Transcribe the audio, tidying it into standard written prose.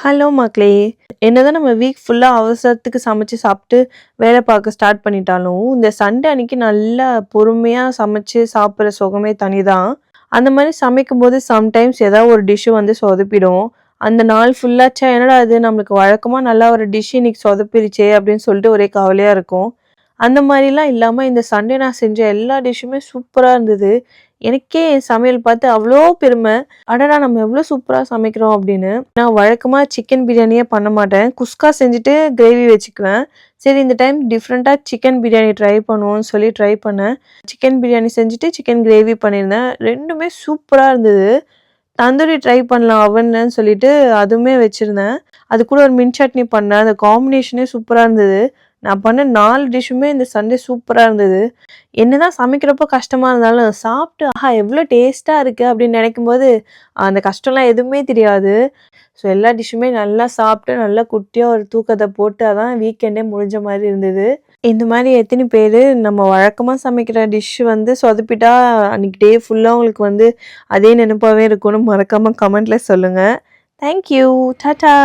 Hello மக்களே! என்னதான் நம்ம வீக் ஃபுல்லா அவசரத்துக்கு சமைச்சு சாப்பிட்டு வேலை பார்க்க ஸ்டார்ட் பண்ணிட்டாலும், இந்த சண்டே அன்னைக்கு நல்லா பொறுமையா சமைச்சு சாப்பிடுற சுகமே தனிதான். அந்த மாரி சமைக்கும்போது சம்டைம்ஸ் ஏதாவது ஒரு டிஷ் வந்து சொதப்பிடும். அந்த நாள் ஃபுல்லா என்னடா இது நம்மளுக்கு வழக்கமா நல்லா ஒரு டிஷ் இன்னைக்கு சொதப்பிருச்சே அப்படின்னு சொல்லிட்டு ஒரே கவலையா இருக்கும். அந்த மாரிலாம் இல்லாம இந்த சண்டே நான் செஞ்ச எல்லா டிஷ்ஷுமே சூப்பரா இருந்தது. எனக்கே என் சமையல் பார்த்து அவ்ளோ பெருமை. அடடா! நம்ம எவ்ளோ சூப்பரா சமைக்கிறோம் அப்படின்னு. நான் வழக்கமா சிக்கன் பிரியாணியே பண்ண மாட்டேன். குஸ்கா செஞ்சுட்டு கிரேவி வச்சுக்குவேன். சரி இந்த டைம் டிஃப்ரெண்ட்டா சிக்கன் பிரியாணி ட்ரை பண்ணுவோம்னு சொல்லி ட்ரை பண்ணேன். சிக்கன் பிரியாணி செஞ்சுட்டு சிக்கன் கிரேவி பண்ணியிருந்தேன். 2மே சூப்பரா இருந்தது. தந்தூரி ட்ரை பண்ணலாம் அவன்லன்னு சொல்லிட்டு அதுவுமே வச்சிருந்தேன். அது கூட ஒரு மின்ட் சட்னி பண்ணேன். அந்த காம்பினேஷனே சூப்பரா இருந்தது. நான் பண்ண 4 டிஷ்ஷுமே இந்த சண்டே சூப்பரா இருந்தது. என்னதான் சமைக்கிறப்போ கஷ்டமா இருந்தாலும், சாப்பிட்டு ஆஹா! எவ்ளோ டேஸ்ட்டா இருக்கு அப்படின்னு நினைக்கும்போது, அந்த கஷ்டம்லாம் எதுவுமே தெரியாது. ஸோ எல்லா டிஷ்ஷுமே நல்லா சாப்பிட்டு, நல்லா குட்டியா ஒரு தூக்கத்த போட்டு அதான் வீக்கெண்டே முடிஞ்ச மாரி இருந்தது. இந்த மாரி எத்தன பேரு நம்ம வழக்கமா சமைக்கிற டிஷ் வந்து சொதப்பிட்டா, அன்னைக்கு டே ஃபுல்லா உங்களுக்கு வந்து அதே நெனப்பாவே இருக்கும்னு மறக்காம கமெண்ட்ல சொல்லுங்க. Thank you. டாடா.